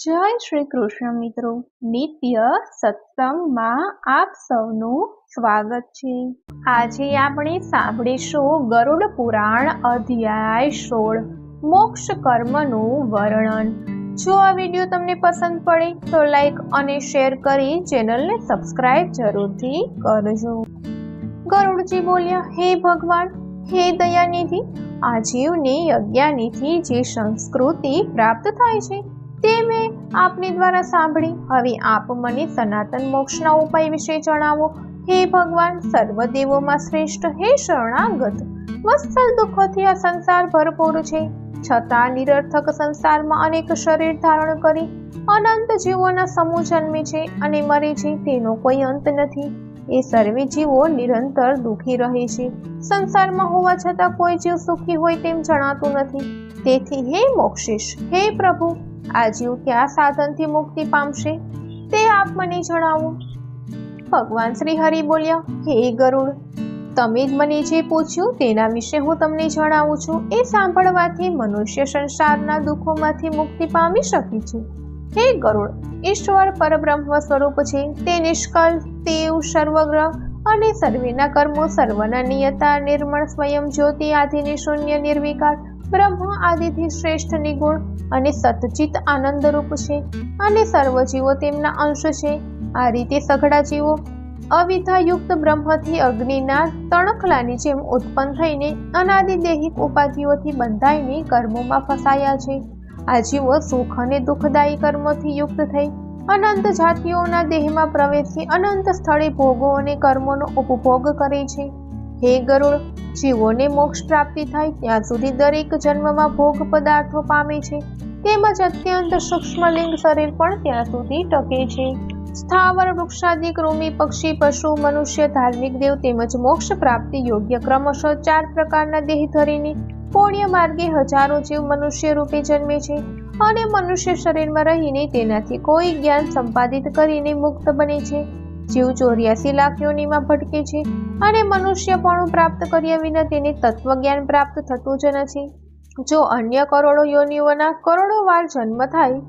જય શ્રી કૃષ્ણ મિત્રો, નિત્ય સત્સંગમાં આપ સૌનું સ્વાગત છે। આજે આપણે સાંભળીશું ગરુડ પુરાણ અધ્યાય 16 મોક્ષ કર્મનું વર્ણન। જો આ વિડીયો તમને પસંદ પડે તો લાઈક અને શેર કરી ચેનલને સબસ્ક્રાઇબ જરૂરથી કરજો। ગરુડજી બોલ્યા, હે ભગવાન, હે દયાનિધિ, આ જીવને અજ્ઞાનીથી જે સંસ્કૃતિ પ્રાપ્ત થાય છે તે મેં આપની દ્વારા સાંભળી। હવે આપ મને સનાતન મોક્ષના ઉપાય વિશે જણાવો। હે ભગવાન, સર્વ દેવોમાં શ્રેષ્ઠ, હે શરણાગત, વત્સલ દુઃખોથી આ સંસાર ભરપૂર છે, છતાં નિરર્થક સંસારમાં અનેક શરીર ધારણ કરી અનંત જીવોના સમૂહ જન્મે છે અને મરે છે, તેનો કોઈ અંત નથી। એ સર્વે જીવો નિરંતર દુઃખી રહે છે। સંસારમાં હોવા છતાં કોઈ જીવ સુખી હોય તેમ જણાતું નથી। તેથી હે મોક્ષેશ, હે પ્રભુ, આ જીવ કયા સાધનથી મુક્તિ પામશે તે આપ મને જણાવો। ભગવાન શ્રી હરિ બોલ્યા, હે ગરુડ, તમે મને જે પૂછ્યું તેના વિશે હું તમને જણાવું છું। એ સાંભળવાથી મનુષ્ય સંસારના દુઃખોમાંથી મુક્તિ પામી શકે છે। હે ગરુડ, ઈશ્વર પરબ્રહ્મ સ્વરૂપ છે, તે નિષ્કલ, તેવ, સર્વગ્રહ અને સર્વેના કર્મો, સર્વના નિયતા, નિર્મળ, સ્વયં જ્યોતિ, આદિની શૂન્ય, નિર્વિકાર, બ્રહ્મ આદિથી શ્રેષ્ઠ, નિગુણ અને સતચિત આનંદરૂપ છે અને સર્વ જીવો તેમના અંશ છે। આ રીતે સઘળા જીવો અવિદ્યાયુક્ત બ્રહ્મથી અગ્નિના તણખલાની જેમ ઉત્પન્ન થઈને અનાદિ દૈહિક ઉપાધિઓથી બંધાઈને કર્મોમાં ફસાયા છે। આ જીવો સુખ અને દુઃખદાયી કર્મોથી યુક્ત થઈ અનંત જાતિઓના દેહમાં પ્રવેશી અનંત સ્થળે ભોગો અને કર્મોનો ઉપભોગ કરે છે। હે ગરુડ, જીવોને મોક્ષ પ્રાપ્તિ થાય ત્યાં સુધી દરેક જન્મમાં ભોગ પદાર્થો પામે છે, તેમજ અત્યંત સૂક્ષ્મ લિંગ શરીર પણ ત્યાં સુધી ટકે છે। સ્થાવર, વૃક્ષાદિ, કૃમિ, પક્ષી, પશુ, મનુષ્ય, ધાર્મિક દેવ તેમજ મોક્ષ પ્રાપ્તિ યોગ્ય ક્રમશઃ 4 પ્રકારના દેહ ધરીને પુણ્ય માર્ગે હજારો જીવ મનુષ્ય રૂપે જન્મે છે અને મનુષ્ય શરીરમાં રહીને તેનાથી કોઈ જ્ઞાન સંપાદિત કરીને મુક્ત બને છે। જીવ 84 લાખ યોનિમાં ભટકે છે અને મનુષ્યપણું પ્રાપ્ત કર્યા વિના તેને તત્વજ્ઞાન પ્રાપ્ત થતું જ નથી। જો અન્ય કરોડો યોનિઓના કરોડો વાર જન્મ થાય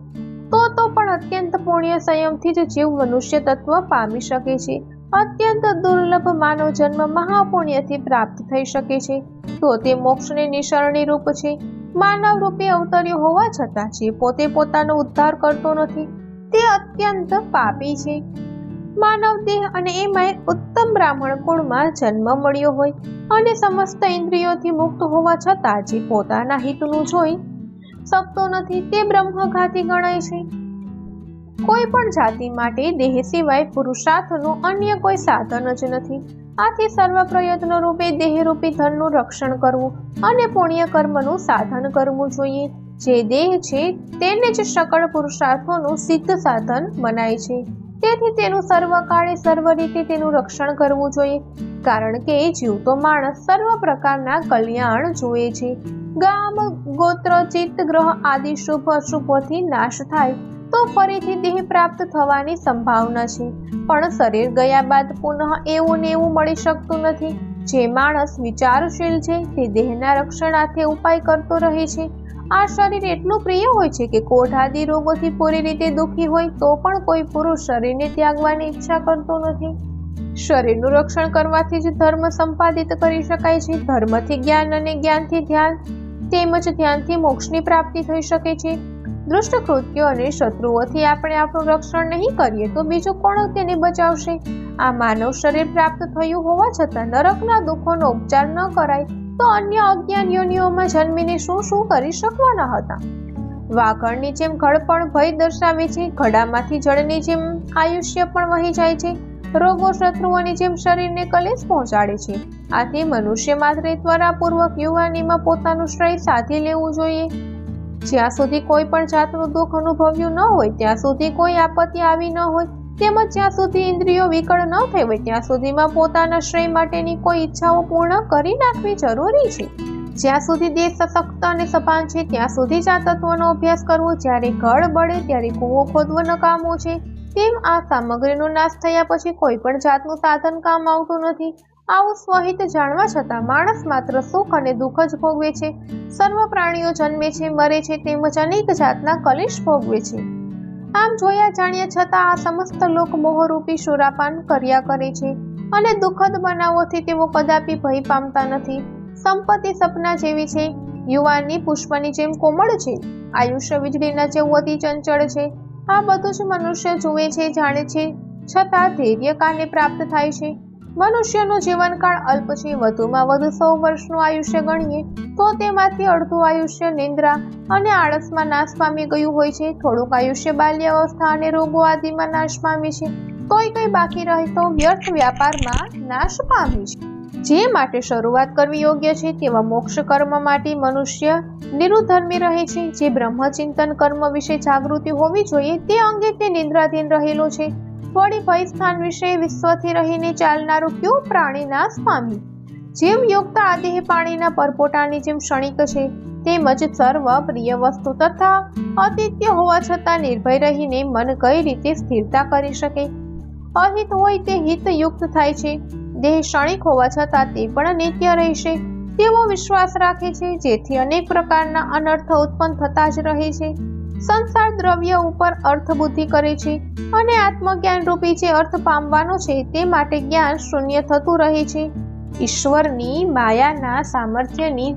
તો પણ અત્યંત પુણ્ય સંયમથી જ જીવ મનુષ્ય તત્વ પામી શકે છે। અત્યંત દુર્લભ માનવ જન્મ મહાપુણ્યથી પ્રાપ્ત થઈ શકે છે તો તે મોક્ષને નિસરણી રૂપ છે। માનવ રૂપે અવતર્યો હોવા છતાં જે પોતે પોતાનો ઉદ્ધાર કરતો નથી તે અત્યંત પાપી છે। માનવ દેહ અને એમાંય ઉત્તમ બ્રાહ્મણ કુળમાં જન્મ મળ્યો હોય અને સમસ્ત ઇન્દ્રિયોથી મુક્ત હોવા છતાં જે પોતાના હિતનું જોઈ શકતો નથી તે બ્રહ્મઘાતી ગણાય છે। કોઈ પણ જાતિ માટે દેહ સિવાય પુરુષાર્થનું અન્ય કોઈ સાધન જ નથી। આથી સર્વ પ્રયત્નો રૂપે દેહરૂપી ધનનું રક્ષણ કરવું અને પુણ્ય કર્મનું સાધન કરવું જોઈએ। જે દેહ છે તેને જ સકળ પુરુષાર્થોનું સિદ્ધ સાધન મનાય છે, તેથી તેનું સર્વકાળે સર્વ રીતે તેનું રક્ષણ કરવું જોઈએ। કારણ કે જીવતો માણસ સર્વ પ્રકારના કલ્યાણ જોઈએ છે। ગામ, ગોત્ર, ચિત્ત, ગ્રહ આદિ શુભ અશુભોથી નાશ થાય તો ફરીથી દેહ પ્રાપ્ત થવાની સંભાવના છે, પણ શરીર ગયા બાદ પુનઃ એવું ને એવું મળી શકતું નથી। જે માણસ વિચારશીલ છે તે દેહના રક્ષણાર્થે ઉપાય કરતો રહે છે। આ શરીર એટલું પ્રિય હોય છે કે કોઢ આદિ રોગોથી પૂરી રીતે દુઃખી હોય તો પણ કોઈ પુરુષ શરીરને ત્યાગવાની ઈચ્છા કરતો નથી। શરીરનું રક્ષણ કરવાથી જ ધર્મ સંપાદિત કરી શકાય છે। ધર્મથી જ્ઞાન અને જ્ઞાનથી ધ્યાન તેમજ ધ્યાનથી મોક્ષની પ્રાપ્તિ થઈ શકે છે। દુષ્ટ કૃત્યો અને શત્રુઓથી આપણે આપણું રક્ષણ નહીં કરીએ તો બીજું કોણ તેને બચાવશે? આ માનવ શરીર પ્રાપ્ત થયું હોવા છતાં નરકના દુઃખોનો ઉપચાર ન કરાય તો અન્ય અજ્ઞાન યોનિઓમાં જન્મીને શું કરી શકવાના હતા? વાઘણની જેમ ઘડપણ ભય દર્શાવે છે, ઘડામાંથી જળની જેમ આયુષ્ય પણ વહી જાય છે, રોગો શત્રુઓની જેમ શરીરને કલેશ પહોંચાડે છે। આથી મનુષ્ય માત્રે ત્વરાપૂર્વક યુવાનીમાં પોતાનું શ્રેય સાધી લેવું જોઈએ। જ્યાં સુધી કોઈ પણ જાતનું દુઃખ અનુભવ્યું ન હોય ત્યાં સુધી કોઈ આપત્તિ આવી ન હોય તેમજ જ્યાં સુધી ઇન્દ્રિયો વિકળ ન થઈ હોય ત્યાં સુધીમાં પોતાના શ્રેય માટેની કોઈ ઈચ્છાઓ પૂર્ણ કરી નાખવી જરૂરી છે। જ્યાં સુધી દેહ સશક્ત અને સભાન છે ત્યાં સુધી જ આ તત્વનો અભ્યાસ કરવો। જ્યારે ઘડ બળે ત્યારે કૂવો ખોદવો નકામો છે, તેમ આ સામગ્રીનો નાશ થયા પછી કોઈ પણ જાતનું સાધન કામ આવતું નથી। આવું સ્વહિત જાણવા છતાં માણસ માત્ર સુખ અને દુઃખ જ ભોગવે છે। સર્વ પ્રાણીઓ જન્મે છે, મરે છે તેમજ અનેક જાતના કલેશ ભોગવે છે। આમ જોયા જાણ્યા છતાં આ સમસ્ત લોક મોહરૂપી સુરાપાન કર્યા કરે છે અને દુઃખદ બનાવોથી તેઓ કદાપી ભય પામતા નથી. સંપત્તિ સપના જેવી છે, યુવાનની પુષ્પની જેમ કોમળ છે, આયુષ્ય વીજળીના જેવું અતિ ચંચળ છે. આ બધું જ મનુષ્ય જુએ છે, જાણે છે, છતાં ધૈર્ય કાને પ્રાપ્ત થાય છે. મનુષ્યનો જીવનકાળ અલ્પ છે. વધુમાં વધુ 100 વર્ષનું આયુષ્ય ગણીએ તો તેમાંથી અડધું આયુષ્ય નિંદ્રા અને આળસમાં નાશ પામી ગયું હોય છે. થોડુંક આયુષ્ય બાલ્યાવસ્થા અને રોગો આદિમાં નાશ પામે છે. તોય કંઈ બાકી રહે તો વ્યર્થ વ્યાપારમાં નાશ પામે છે. જે માટે શરૂઆત કરવી યોગ્ય છે તેવા મોક્ષ કર્મ માટે મનુષ્ય નિરુધર્મી રહે છે. જે બ્રહ્મચિંતન કર્મ વિશે જાગૃતિ હોવી જોઈએ તે અંગે તે નિદ્રાધીન રહેલો છે. વળી ભય સ્થાન વિશે વિશ્વથી રહીને ચાલનારું કયું પ્રાણી નાશ પામી? જીવ યુક્ત આ દેહ પાણીના પરપોટાની જેમ ક્ષણિક છે, તેમજ સર્વ પ્રિય વસ્તુ તથા અતિથ્ય હોવા છતાં નિર્ભય રહીને મન કઈ રીતે સ્થિરતા કરી શકે? અહિત હોય તે હિતયુક્ત થાય છે. દેહ ક્ષણિક હોવા છતાં તે પણ નિત્ય રહેશે તેવો વિશ્વાસ રાખે છે, જેથી અનેક પ્રકારના અનર્થ ઉત્પન્ન થતા જ રહે છે. સંસાર દ્રવ્ય ઉપર અર્થ બુદ્ધિ કરે છે અને આત્મજ્ઞાન રૂપી જે અર્થ પામવાનો છે તે માટે જ્ઞાન શૂન્ય થતું રહે છે. ઈશ્વરની માયાના સામર્થ્યની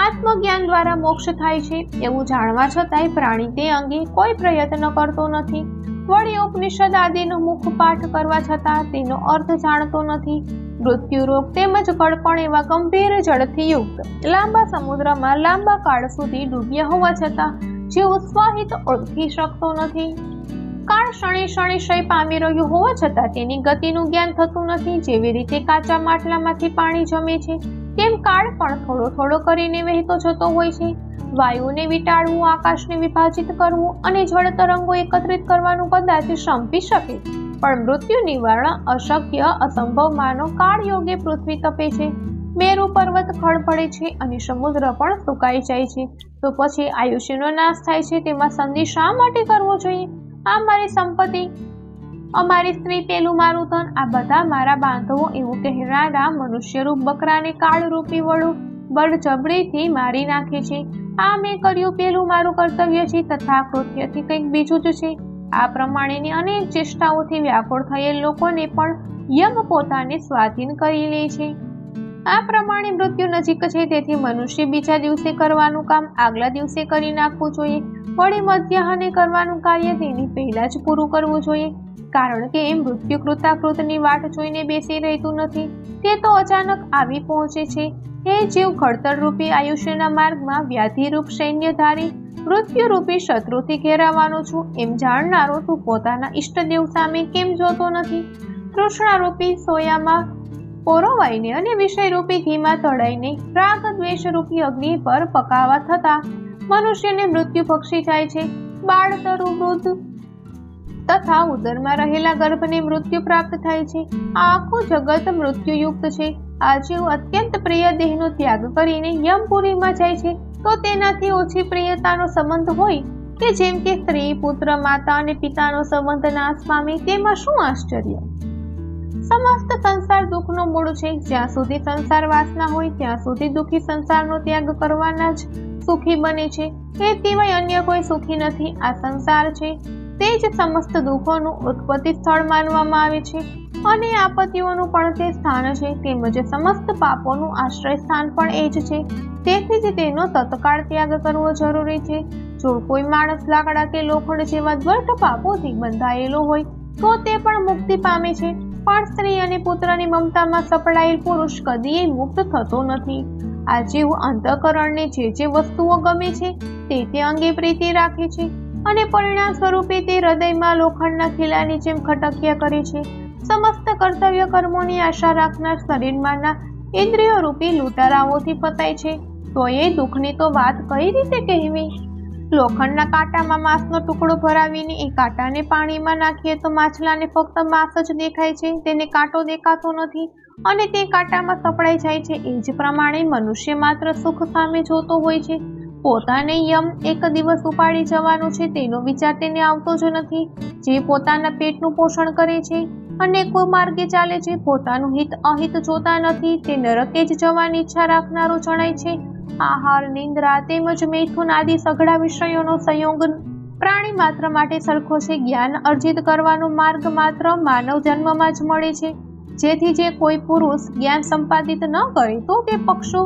આત્મજ્ઞાન દ્વારા મોક્ષ થાય છે એવું જાણવા છતાંય પ્રાણી તે અંગે કોઈ પ્રયત્ન કરતો નથી. વળી ઉપનિષદ આદિનો મુખ પાઠ કરવા છતાં તેનો અર્થ જાણતો નથી. મૃત્યુરોગ તેમજ ગળપણ એવા ગંભીર જળથી યુક્ત લાંબા સમુદ્રમાં લાંબા કાળ સુધી ડૂબ્યા હોવા છતાં જેઓ સ્વહિત ઓળખી શકતો નથી. કાળ ક્ષણે ક્ષણે ક્ષય પામી રહ્યું હોવા છતાં તેની ગતિનું જ્ઞાન થતું નથી. જેવી રીતે કાચા માટલામાંથી પાણી જમે છે તેમ કાળ પણ થોડો થોડો કરીને વહેતો જતો હોય છે. વાયુને વીંટાળવું, આકાશને વિભાજિત કરવું અને જળ તરંગો એકત્રિત કરવાનું કદાચ શંપી શકે, પણ મૃત્યુ નિવારણ અશક્ય અસંભવ માનો કાળ યોગે પૃથ્વી તપે છે, મેરુ પર્વત ખળભળે છે અને સમુદ્ર પણ સુકાઈ જાય છે. તો પછી આયુષ્યનો નાશ થાય છે તેમાં સંધિ શા માટે કરવો જોઈએ? આ મારી સંપત્તિ, અમારી સ્ત્રી, પેલું મારું ધન, આ બધા મારા બાંધવો એવું કહેનારા મનુષ્યરૂપ બકરાને કાળરૂપી વડું બળજબરીથી મારી નાખે છે. આ મેં કર્યું, પેલું મારું કર્તવ્ય છે તથા કૃત્યથી કંઈક બીજું જ છે. આ પ્રમાણેની અનેક ચેષ્ટાઓથી વ્યાકુળ થયેલ લોકોને પણ યમ પોતાને સ્વાધીન કરી લે છે. આ પ્રમાણે મૃત્યુ નજીક છે, તેથી મનુષ્ય બીજા દિવસે કરવાનું કામ આગલા દિવસે કરી નાખવું જોઈએ. વળી મધ્યાહને કરવાનું કાર્ય તેની પહેલા જ પૂરું કરવું જોઈએ, કારણ કે મૃત્યુ કૃતાકૃતની વાટ જોઈને બેસી રહેતું નથી, તે તો અચાનક આવી પહોંચે છે. હે જીવ, ઘડતરરૂપી આયુષ્યના માર્ગમાં વ્યાધિરૂપ સૈન્યધારી મૃત્યુરૂપી શત્રુથી ઘેરાવાનો છું એમ જાણનારો તું પોતાના ઈષ્ટદેવ સામે કેમ જોતો નથી? તૃષ્ણારૂપી સોયામાં પોરોવાઈને અને વિષયરૂપી ઘીમાં તળાઈને રાગ દ્વેષરૂપી અગ્નિ પર પકાવા થતા મનુષ્યને મૃત્યુ ભક્ષી જાય છે. બાળતરુ, વૃદ્ધ તથા ઉદરમાં રહેલા ગર્ભને મૃત્યુ પ્રાપ્ત થાય છે. આ આખું જગત મૃત્યુયુક્ત છે. આ જીવ અત્યંત પ્રિય દેહનો ત્યાગ કરીને યમપુરીમાં જાય છે તો તેનાથી ઓછી પ્રિયતાનો સંબંધ હોય કે જેમ કે સ્ત્રી, પુત્ર, માતા અને પિતાનો સંબંધ નાશ પામે, તેમાં શું આશ્ચર્ય? સમસ્ત સંસાર દુઃખનો મૂળ છે. જ્યાં સુધી સંસાર વાસના હોય ત્યાં સુધી દુઃખી સંસારનો ત્યાગ કરવાના જ સુખી બને છે. એ સિવાય અન્ય કોઈ સુખી નથી. આ સંસાર છે તે જ સમસ્ત દુઃખોનું ઉત્પત્તિ સ્થળ માનવામાં આવે છે અને આપત્તિઓનું પણ તે સ્થાન છે, તેમજ સમસ્ત પાપોનું આશ્રય સ્થાન પણ એ જ છે. તેથી જ તેનો તત્કાળ ત્યાગ કરવો જરૂરી છે. જો કોઈ માણસ લાકડા કે લોખંડ જેવા દ્વર્ઢ પાપોથી બંધાયેલો હોય તો તે પણ મુક્તિ પામે છે, પણ સ્ત્રી અને પુત્રની મમતામાં સપડાયેલ પુરુષ કદીય મુક્ત થતો નથી. આ જીવ અંતઃકરણને જે વસ્તુઓ ગમે છે તે અંગે પ્રીતિ રાખે છે અને પરિણામ સ્વરૂપે તે હૃદયમાં લોખંડના ખીલાની જેમ ખટક્યા કરે છે. સમસ્ત કર્તવ્ય કર્મોની આશા રાખનાર શરીરમાંના ઇન્દ્રિયો રૂપી લૂંટારાઓથી પતાય છે. તો એ દુઃખની તો વાત કઈ રીતે કહેવી? લોખંડના કાંટામાં માંસનો ટુકડો ભરાવીને એ કાંટાને પાણીમાં નાખીએ તો માછલાને ફક્ત માંસ જ દેખાય છે, તેને કાંટો દેખાતો નથી અને તે કાંટામાં સપડાઈ જાય છે. એ જ પ્રમાણે મનુષ્ય માત્ર સુખ સામે જોતો હોય છે. પોતાને યમ એક દિવસ ઉપાડી જવાનો છે તેનો વિચાર તેને આવતો જ નથી. જે પોતાના પેટનું પોષણ કરે છે અને કુમાર્ગે ચાલે છે, પોતાનું હિત અહિત જોતા નથી, તે નરકે જ જવાની ઈચ્છા રાખનારો જણાય છે. આહાર, નિંદ્રા તેમજ મૈથુન આદિ સઘળા વિષયોનો સંયોગ પ્રાણી માત્ર માટે સરખો છે. જ્ઞાન અર્જિત કરવાનો માર્ગ માત્ર માનવ જન્મમાં જ મળે છે. જેથી જે કોઈ પુરુષ જ્ઞાન સંપાદિત ન કરે તો તે પક્ષો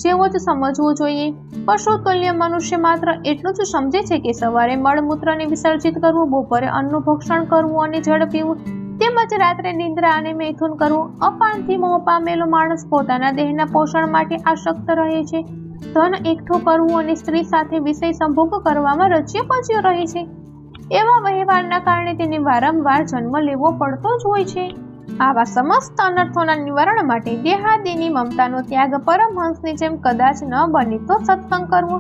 જેવો જ સમજવું જોઈએ. પશુ તુલ્ય મનુષ્ય માત્ર એટલું જ સમજે છે કે સવારે મળમૂત્રને વિસર્જિત કરવું, બપોરે અન્નનું ભક્ષણ કરવું અને જળ પીવું, તેમજ રાત્રે નિંદ્રા અને મૈથુન કરવું. અપાનથી મોહ પામેલો માણસ પોતાના દેહના પોષણ માટે આસક્ત રહે છે. ધન એકઠું કરવું અને સ્ત્રી સાથે વિષય સંભોગ કરવામાં રચ્યો પચ્યો રહે છે. એવા વહેવારના કારણે તેને વારંવાર જન્મ લેવો પડતો જ હોય છે. આવા સમસ્ત અનર્થોના નિવારણ માટે દેહાદિની મમતાનો ત્યાગ પરમહંસની જેમ કદાચ ન બને તો સત્સંગ કરવો.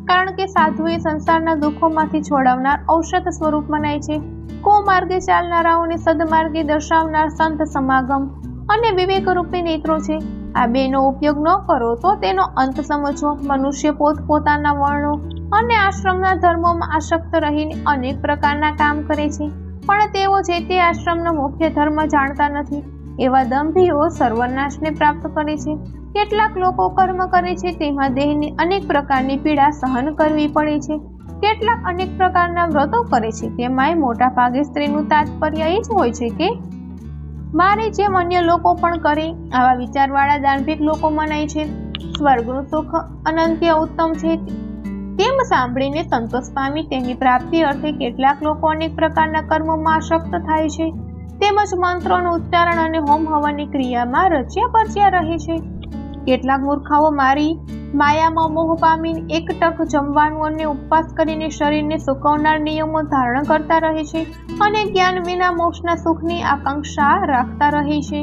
કારણ કે સાધુ એ સંસારના દુઃખોમાંથી છોડાવનાર ઔષધ સ્વરૂપ મનાય છે. કુમાર્ગે ચાલનારાઓને સદમાર્ગે દર્શાવનાર સંત સમાગમ અને વિવેક રૂપી નેત્રો છે. આ બેનો ઉપયોગ ન કરો તો તેનો અંત સમજો. મનુષ્ય પોતપોતાના વર્ણો અને આશ્રમના ધર્મોમાં આસક્ત રહીને અનેક પ્રકારના કામ કરે છે, પણ તેઓ જે તે આશ્રમનો મુખ્ય ધર્મ જાણતા નથી. એવા દંભીઓ સર્વનાશને પ્રાપ્ત કરે છે. કેટલાક લોકો કર્મ કરે છે તેમાં દેહની અનેક પ્રકારની પીડા સહન કરવી પડે છે. કેટલાક અનેક પ્રકારના વ્રતો કરે છે તેમાંય મોટા ભાગે સ્ત્રીનું તાત્પર્ય એ જ હોય છે કે મારી જેમ અન્ય લોકો પણ કરે. આવા વિચારવાળા દાંભિક લોકો મનાય છે. સ્વર્ગનું સુખ અનંત્ય ઉત્તમ છે તેમ સાંભળીને સંતોષ પામી તેની પ્રાપ્તિ અર્થે કેટલાક લોકો અનેક પ્રકારના કર્મોમાં આસક્ત થાય છે. તેમજ મંત્રોનું ઉચ્ચારણ અને હોમ હવનની ક્રિયામાં રચ્યા પચ્યા રહે છે. કેટલાક મૂર્ખાઓ મારી માયામાં મોહ પામીને એક ટક જમવાનું અને ઉપવાસ કરીને શરીરને સુકવનાર નિયમો ધારણ કરતા રહે છે અને જ્ઞાન વિના મોક્ષના સુખની આકાંક્ષા રાખતા રહે છે.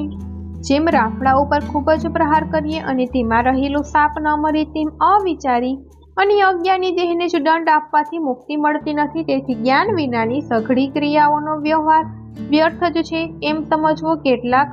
જેમ રાફડા ઉપર ખૂબ જ પ્રહાર કરીએ અને તેમાં રહેલો સાપ ન મરે તેમ અવિચારી અને અજ્ઞાની દેહને જ દંડ આપવાથી મુક્તિ મળતી નથી. તેથી જ્ઞાન વિનાની સઘળી ક્રિયાઓનો વ્યવહાર વ્યર્થ જ છે એમ સમજવું. કેટલાક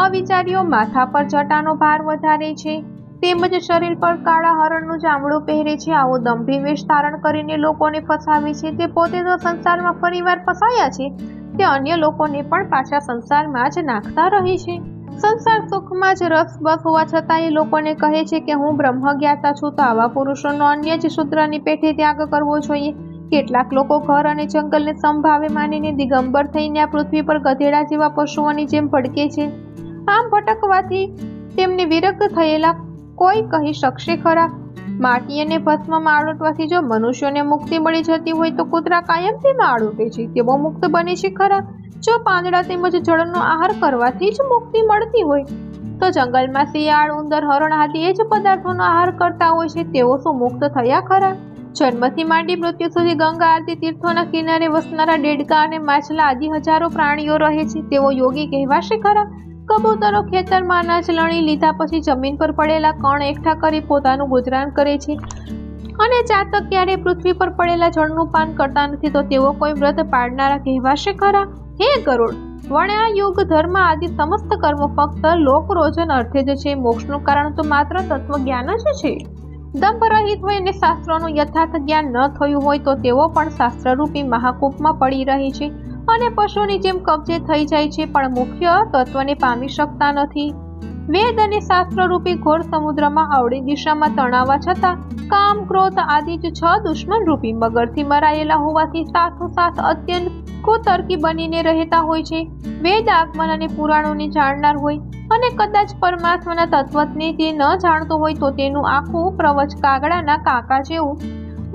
અવિચારીઓ માથા પર જટાનો ભાર વધારે છે તેમજ શરીર પર કાળા હરણનું ચામડું પહેરે છે. આવો દંભી વેશ ધારણ કરીને લોકોને ફસાવે છે. તે પોતે તો સંસારમાં ફરીવાર ફસાયા છે તે અન્ય લોકોને પણ પાછા સંસારમાં જ નાખતા રહે છે. સંસાર સુખમાં જ રસ બસ હોવા છતાં એ લોકોને કહે છે કે હું બ્રહ્મ જ્ઞાતા છું. તો આવા પુરુષોનો અન્ય જ શૂદ્રની પેઠે ત્યાગ કરવો જોઈએ. કેટલાક લોકો ઘર અને જંગલને સમભાવે માનીને દિગંબર થઈને આ પૃથ્વી પર ગધેડા જેવા પશુઓની જેમ ભટકે છે. આમ ભટકવાથી તેમને વિરક્ત થયેલા કોઈ કહી શકશે ખરા? માટી અને ભસ્મમાં આળોટવાથી જો મનુષ્યોને મુક્તિ મળી જતી હોય તો કૂતરા કાયમ તેમાં આળોટે છે તેઓ મુક્ત બને છે ખરા? જો પાંદડા તેમજ જળનો આહાર કરવાથી જ મુક્તિ મળતી હોય તો જંગલમાં શિયાળ, ઉંદર, હરણ આદિ એ જ પદાર્થોનો આહાર કરતા હોય છે તેઓ શું મુક્ત થયા ખરા? જન્મથી માંડી મૃત્યુ સુધી ગંગા આદિ તીર્થોના કિનારે વસનારા ડેડકા અને માછલા આદિ હજારો પ્રાણીઓ રહે છે તેઓ યોગી કહેવાશે ખરા? કબૂતરો ખેતરમાં અનાજ લણી લીધા પછી જમીન પર પડેલા કણ એકઠા કરી પોતાનું ગુજરાન કરે છે અને ચાતક ક્યારે પૃથ્વી પર પડેલા જળનું પાન કરતા નથી તો તેઓ કોઈ વ્રત પાડનારા કહેવાશે ખરા? હે ગરુડ, વણ્યા યુગ ધર્મ આદિ સમસ્ત કર્મો ફક્ત લોકરોજન અર્થે જ છે. મોક્ષનું કારણ તો માત્ર તત્વજ્ઞાન જ છે. દંભ રહિત હોય અને શાસ્ત્રોનું યથાર્થ જ્ઞાન ન થયું હોય તો તેઓ પણ શાસ્ત્રરૂપી મહાકૂપમાં પડી રહે છે અને પશુની જેમ કબજે થઈ જાય છે પણ મુખ્ય તત્વને પામી શકતા નથી. વેદ અને શાસ્ત્ર રૂપી ઘોર સમુદ્રમાં અવળી દિશામાં તણાવવા છતાં કામ, ક્રોધ આદિ જ 6 દુશ્મન રૂપી મગરથી મરાયેલા હોવાથી સાથોસાથ અત્યંત કુતર્કી બનીને રહેતા હોય છે. વેદ આગમન અને પુરાણોને જાણનાર હોય અને કદાચ પરમાત્માના તત્વને તે ન જાણતો હોય તો તેનું આખું પ્રવચ કાગડાના કાકા જેવું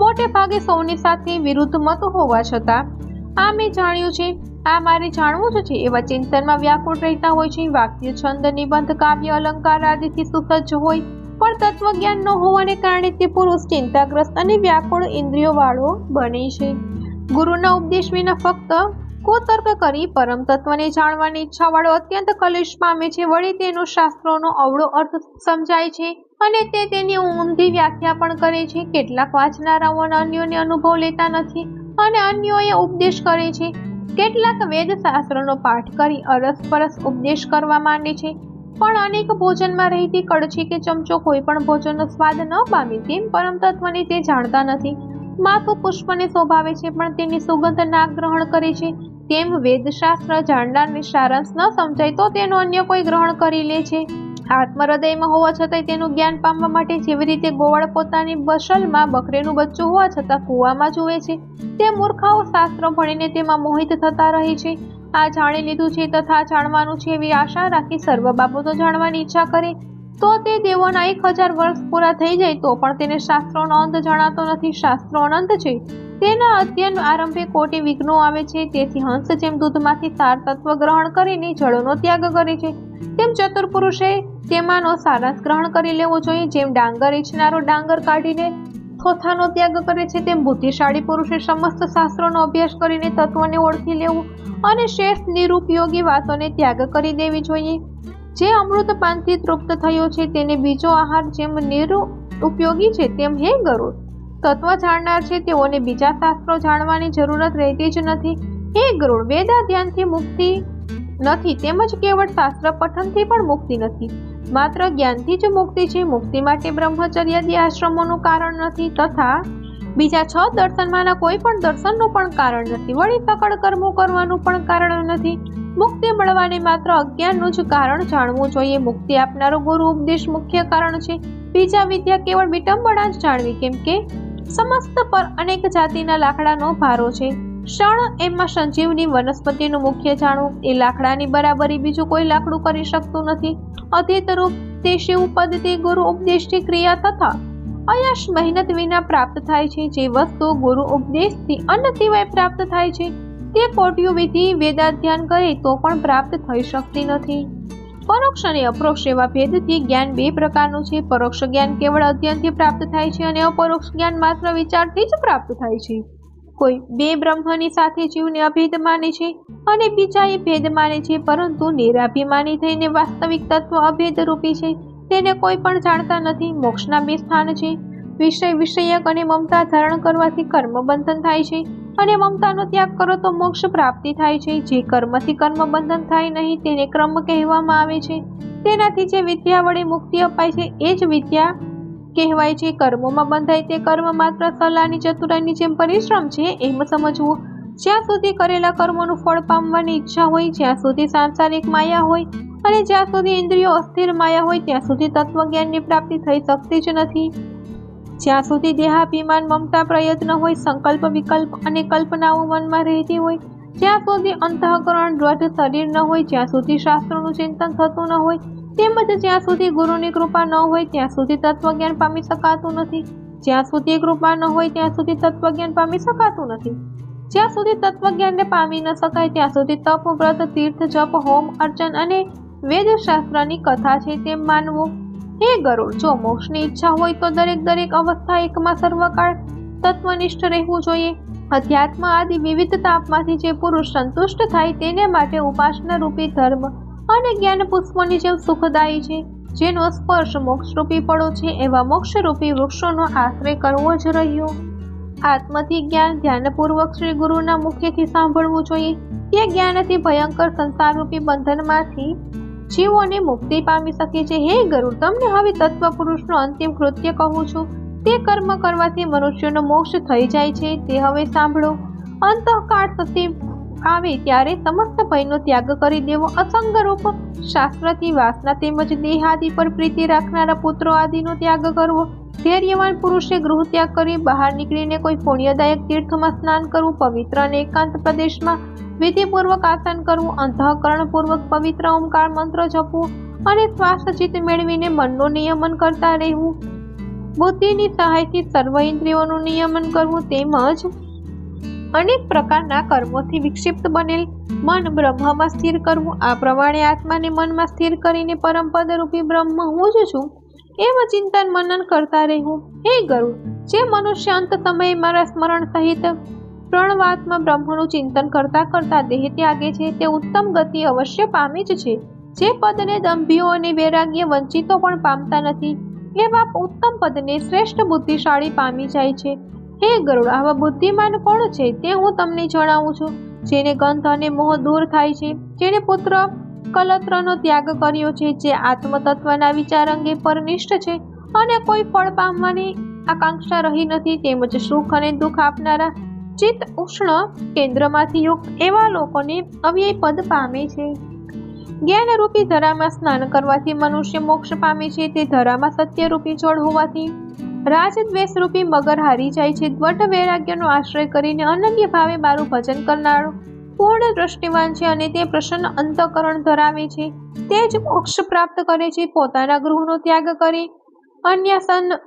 મોટે ભાગે સૌની સાથે વિરુદ્ધ મત હોવા છતાં આ મેં જાણ્યું છે, આ મારે જાણવું જ છે એવા ચિંતનમાં વ્યાકુળ રહેતા હોય છે. વાક્ય, છંદ, નિબંધ, કાવ્ય, અલંકાર આદિથી સુસજ્જ હોય પણ તત્વજ્ઞાન ન હોવાને કારણે તે પુરુષ ચિંતાગ્રસ્ત અને વ્યાકુળ ઇન્દ્રિયો વાળો બને છે. ગુરુના ઉપદેશ વિના ફક્ત કુતર્ક કરી પરમ તત્વને જાણવાની ઈચ્છા વાળો અત્યંત કલેશ પામે છે. વળી તેનો શાસ્ત્રોનો અવળો અર્થ સમજાય છે અને તે તેની ઊંધી વ્યાખ્યા પણ કરે છે. કેટલાક વાંચનારાઓ અન્યોને અનુભવ લેતા નથી અને અન્યોએ ઉપદેશ કરે છે. કેટલાક વેદ શાસ્ત્રનો પાઠ કરી અરસપરસ ઉપદેશ કરવા માંડે છે પણ અનેક ભોજનમાં રહેતી કડછી કે ચમચો કોઈ પણ ભોજનનો સ્વાદ ન પામે તેમ પરમ તત્વને તે જાણતા નથી. માથું પુષ્પને શોભાવે છે પણ તેની સુગંધ નાક ગ્રહણ કરે છે. તેમ વેદશાસ્ત્ર જાણનારને સારાંશ ન સમજાય તો તેનો અન્ય કોઈ ગ્રહણ કરી લે છે. આત્મહૃદયમાં હોવા છતાંય તેનું જ્ઞાન પામવા માટે જેવી રીતે ગોવાળ પોતાની બસલમાં બકરીનું બચ્ચું હોવા છતાં કૂવામાં જુએ છે, તે મૂર્ખાઓ શાસ્ત્રો ભણીને તેમાં મોહિત થતા રહે છે. આ જાણી લીધું છે તથા જાણવાનું છે એવી આશા રાખી સર્વ બાબતો જાણવાની ઈચ્છા કરે તો તે દેવોના 1000 વર્ષ પૂરા થઈ જાય તો પણ તેને શાસ્ત્રોનો અંત જણાતો નથી. શાસ્ત્રો અનંત છે, તેના અધ્યયન આરંભે કોટી વિઘ્નો આવે છે. તેથી હંસ જેમ દૂધમાંથી સાર તત્વ ગ્રહણ કરીને જળનો ત્યાગ કરે છે, તેમ ચતુર પુરુષે તેમાંનો સારાંશ ગ્રહણ કરી લેવો જોઈએ. જેમ ડાંગર ઈચ્છનારો ડાંગર કાઢીને થોથાનો ત્યાગ કરે છે, તેમ બુદ્ધિશાળી પુરુષે સમસ્ત શાસ્ત્રોનો અભ્યાસ કરીને તત્વને ઓળખી લેવું અને શેષ નિરુપયોગી વાતોને ત્યાગ કરી દેવી જોઈએ. જે અમૃતપાનથી તૃપ્ત થયો છે તેને બીજો આહાર જેમ નિરુપયોગી છે, તેમ હે ગરુડ, તત્વ જાણનાર છે તેઓને બીજા શાસ્ત્રો જાણવાની જરૂરત રહેતી જ નથી. હે ગરુડ, વેદાધ્યાનથી મુક્તિ નથી, તેમજ કેવળ શાસ્ત્ર પઠનથી પણ મુક્તિ નથી, માત્ર જ્ઞાનથી જ મુક્તિ છે. મુક્તિ માટે બ્રહ્મચર્યાદી આશ્રમોનું કારણ નથી તથા બીજા 6 દર્શનમાંના કોઈ પણ દર્શનનું પણ કારણ નથી. વળી સકળ કર્મો કરવાનું પણ કારણ નથી. મુક્તિ મળવાને માત્ર અજ્ઞાનનું જ કારણ જાણવું જોઈએ. મુક્તિ આપનારો ગુરુ ઉપદેશ મુખ્ય કારણ છે. બીજા વિદ્યા કેવળ વિટંબણા જ જાણવી, કેમ કે સમસ્ત પર અનેક જાતિના લાકડાનો ભારો છે. ક્ષણ એમાં સંજીવની વનસ્પતિનું મુખ્ય જાણવું, એ લાકડાની બરાબરી બીજું કોઈ લાકડું કરી શકતું નથી. અધિતરૂપ તે શિવ પદ તે ગુરુ ઉપદેશથી ક્રિયા તથા અયશ મહેનત વિના પ્રાપ્ત થાય છે. જે વસ્તુ ગુરુ ઉપદેશથી અન્ન સિવાય પ્રાપ્ત થાય છે તે કોટિયું વિધિ વેદાધ્યાન કરે તો પણ પ્રાપ્ત થઈ શકતી નથી. પરોક્ષ અને અપરોક્ષ એવા ભેદથી જ્ઞાન 2 પ્રકારનું છે. પરોક્ષ જ્ઞાન કેવળ અધ્યયનથી પ્રાપ્ત થાય છે અને અપરોક્ષ જ્ઞાન માત્ર વિચારથી જ પ્રાપ્ત થાય છે. કોઈ 2 બ્રહ્મની સાથે જીવને અભેદ માને છે અને બીજા એ ભેદ માને છે, પરંતુ નિરાભિમાની થઈને વાસ્તવિક તત્વ અભેદ રૂપી છે તેને કોઈ પણ જાણતા નથી. મોક્ષના 2 સ્થાન છે. વિષય વિષયક અને મમતા ધારણ કરવાથી કર્મ બંધન થાય છે અને મમતાનો ત્યાગ કરો તો મોક્ષ પ્રાપ્તિ થાય છે. જે કર્મથી કર્મ બંધન થાય નહીં તેને ક્રમ કહેવામાં આવે છે. તેનાથી જે વિદ્યા વડે મુક્તિ અપાય છે એ જ વિદ્યા કહેવાય છે. કર્મોમાં બંધાય તે કર્મ માત્ર સલાની ચતુરાઈની જેમ પરિશ્રમ છે એમ સમજવું. જ્યાં સુધી કરેલા કર્મોનું ફળ પામવાની ઈચ્છા હોય, જ્યાં સુધી સાંસારિક માયા હોય અને જ્યાં સુધી ઇન્દ્રિયો અસ્થિર માયા હોય ત્યાં સુધી તત્વજ્ઞાનની પ્રાપ્તિ થઈ શકતી જ નથી. જ્યાં સુધી દેહાભિમાન મમતા પ્રયત્ન હોય, સંકલ્પ વિકલ્પ અને કલ્પનાઓ મનમાં રહેતી હોય, જ્યાં સુધી અંતઃકરણ દ્રઢ શરીર ન હોય, જ્યાં સુધી શાસ્ત્રોનું ચિંતન થતું ન હોય, તેમજ જ્યાં સુધી ગુરુની કૃપા ન હોય ત્યાં સુધી તત્વજ્ઞાન પામી શકાતું નથી. જ્યાં સુધી કૃપા ન હોય ત્યાં સુધી તત્વજ્ઞાન પામી શકાતું નથી. જ્યાં સુધી તત્વજ્ઞાનને પામી ન શકાય ત્યાં સુધી તપ, વ્રત, તીર્થ, જપ, હોમ, અર્ચન અને વેદશાસ્ત્રની કથા છે તેમ માનવું. હે ગરુડ, જો મોક્ષની ઈચ્છા હોય તો દરેક અવસ્થા એકમાં સર્વકાળ તત્વનિષ્ઠ રહેવું જોઈએ. અધ્યાત્મ આદિ વિવિધ તાપમાંથી જે પુરુષ સંતુષ્ટ થાય તેને માટે ઉપાસના રૂપી ધર્મ અને જ્ઞાન પુષ્પોની જેમ સુખદાયી છે. જેનો સ્પર્શ મોક્ષરૂપી પડો છે એવા મોક્ષરૂપી વૃક્ષોનો આશ્રય કરવો જ રહ્યો. આત્મથી જ્ઞાન ધ્યાનપૂર્વક શ્રી ગુરુના મુખેથી સાંભળવું જોઈએ. તે જ્ઞાનથી ભયંકર સંસારરૂપી બંધનમાંથી જીવોને મુક્તિ પામી શકે છે. હે ગરુડ, તમને હવે તત્વ પુરુષનો અંતિમ કૃત્ય કહું છું. તે કર્મ કરવાથી મનુષ્યનો મોક્ષ થઈ જાય છે તે હવે સાંભળો. અંતઃકાળ સતી આવે ત્યારે સમસ્ત ભયનો ત્યાગ કરી દેવો. અસંગરૂપ શાસ્ત્રથી વાસના તેમજ દેહ આદિ પર પ્રીતિ રાખનારા પુત્રો આદિનો ત્યાગ કરવો. ધૈર્યવાન પુરુષે ગૃહ ત્યાગ કરી બહાર નીકળીને કોઈ પુણ્યદાયક તીર્થમાં સ્નાન કરવું. પવિત્ર અને એકાંત પ્રદેશમાં વિધિપૂર્વક આસન કરવું. અંતઃકરણપૂર્વક પવિત્ર ઓમકાર મંત્ર જપવું અને શ્વાસચિત્ત મેળવીને મનનું નિયમન કરતા રહેવું. બુદ્ધિની સહાયથી સર્વ ઇન્દ્રિયોનું નિયમન કરવું તેમજ અનેક પ્રકારના કર્મોથી વિક્ષિપ્ત બનેલ મન બ્રહ્મમાં સ્થિર કરવું. આ પ્રમાણે આત્માને મનમાં સ્થિર કરીને પરમપદ રૂપી બ્રહ્મ હું જ છું એમ ચિંતન મનન કરતા રહેવું. હે ગરુડ, જે મનુષ્ય અંત સમયે મારા સ્મરણ સહિત પ્રણવાત્મા બ્રહ્મનું ચિંતન કરતા કરતા દેહ ત્યાગે છે તે ઉત્તમ ગતિ અવશ્ય પામે જ છે. જે પદને દંભીઓ અને વૈરાગ્ય વંચિતો પણ પામતા નથી એવા ઉત્તમ પદને શ્રેષ્ઠ બુદ્ધિશાળી પામી જાય છે. હે ગરુડ, આવા બુદ્ધિમાન કોણ છે તે હું તમને જણાવું છું. જેને ગંધ અને મોહ દૂર થાય છે, જેને પુત્ર કલત્રનો ત્યાગ કર્યો છે, જે આત્મતત્વના વિચાર અંગે પરનિષ્ઠ છે અને કોઈ ફળ પામવાની આકાંક્ષા રહી નથી, તેમજ સુખ અને દુઃખ આપનારા ચિત્ત ઉષ્ણ કેન્દ્રમાંથી યુક્ત એવા લોકોને અવ્યય પદ પામે છે. જ્ઞાનરૂપી ધરામાં સ્નાન કરવાથી મનુષ્ય મોક્ષ પામે છે. તે ધરામાં સત્યરૂપી જળ હોવાથી રાજદ્વેષરૂપી મગર હારી જાય છે. દ્વટ વૈરાગ્યનો આશ્રય કરીને અનન્ય ભાવે મારું ભજન કરનારો પૂર્ણ દ્રષ્ટિવાન છે અને તે પ્રસન્ન અંતઃકરણ ધરાવે છે. તે જ મોક્ષ પ્રાપ્ત કરે છે. પોતાના ગૃહનો ત્યાગ કરી અન્યાસન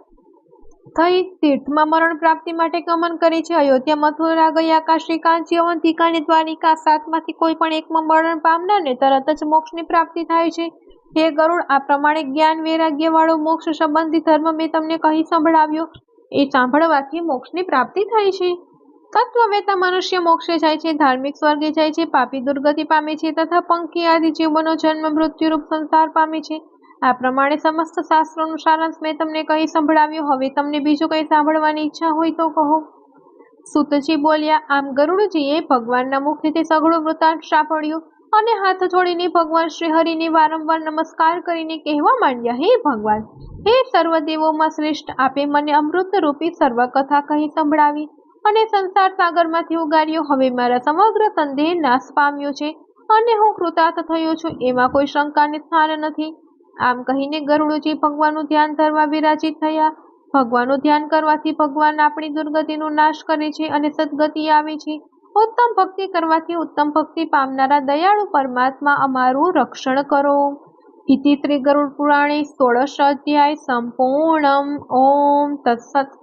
થઈ તીર્થમાં મરણ પ્રાપ્તિ માટે ગમન કરે છે. અયોધ્યા, મથુરા, ગયા, કાશી, કાંચી, અવંતિકા અને દ્વારિકા સાતમાંથી કોઈ પણ એકમાં મરણ પામનારને તરત જ મોક્ષની પ્રાપ્તિ થાય છે. હે ગરુડ, આ પ્રમાણે જ્ઞાન વૈરાગ્ય વાળો મોક્ષ સંબંધી ધર્મ મેં તમને કહી સંભળાવ્યો. એ સાંભળવાથી મોક્ષની પ્રાપ્તિ થાય છે. તત્વવેતા મનુષ્ય મોક્ષે જાય છે, ધાર્મિક સ્વર્ગે જાય છે, પાપી દુર્ગતિ પામે છે તથા પંખી આદિ જીવોનો જન્મ મૃત્યુરૂપ સંસાર પામે છે. આ પ્રમાણે સમસ્ત શાસ્ત્રોનું સારાંશ મેં તમને કહી સંભળાવ્યો. હવે તમને બીજું કંઈ સાંભળવાની ઈચ્છા હોય તો કહો. સૂતજી બોલ્યા. આમ ગરુડજીએ ભગવાનના મુખથી તે સઘળું વૃત્તાંત સાંભળ્યું અને હાથ જોડીને ભગવાન શ્રી હરિને વારંવાર નમસ્કાર કરીને કહેવા માંડ્યા. હે ભગવાન, હે સર્વદેવોમાં શ્રેષ્ઠ, આપે મને અમૃતરૂપી સર્વકથા કહી સંભળાવી અને સંસાર સાગરમાંથી ઉગાર્યો. હવે મારા સમગ્ર સંદેહ નાશ પામ્યો છે અને હું કૃતાર્થ થયો છું, એમાં કોઈ શંકાને સ્થાન નથી. આમ કહીને ગરુડજી ભગવાનનું ધ્યાન ધરવા વિરાજિત થયા. ભગવાનનું ધ્યાન કરવાથી ભગવાન આપણી દુર્ગતિનો નાશ કરે છે અને સદગતિ આવે છે. ઉત્તમ ભક્તિ કરવાથી ઉત્તમ ભક્તિ પામનારા દયાળુ પરમાત્મા અમારું રક્ષણ કરો. ઇતિ શ્રી ગરુડ પુરાણે 16 અધ્યાય સંપૂર્ણમ. ઓમ તત્સત.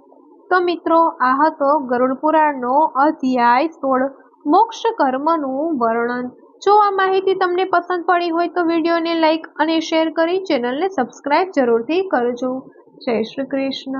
તો મિત્રો, આ હતો ગરુડ પુરાણનો અધ્યાય 16 મોક્ષ કર્મનું વર્ણન. જો આ માહિતી તમને પસંદ પડી હોય તો વિડીયોને લાઈક અને શેર કરી ચેનલને સબસ્ક્રાઇબ જરૂરથી કરજો. જય શ્રી કૃષ્ણ.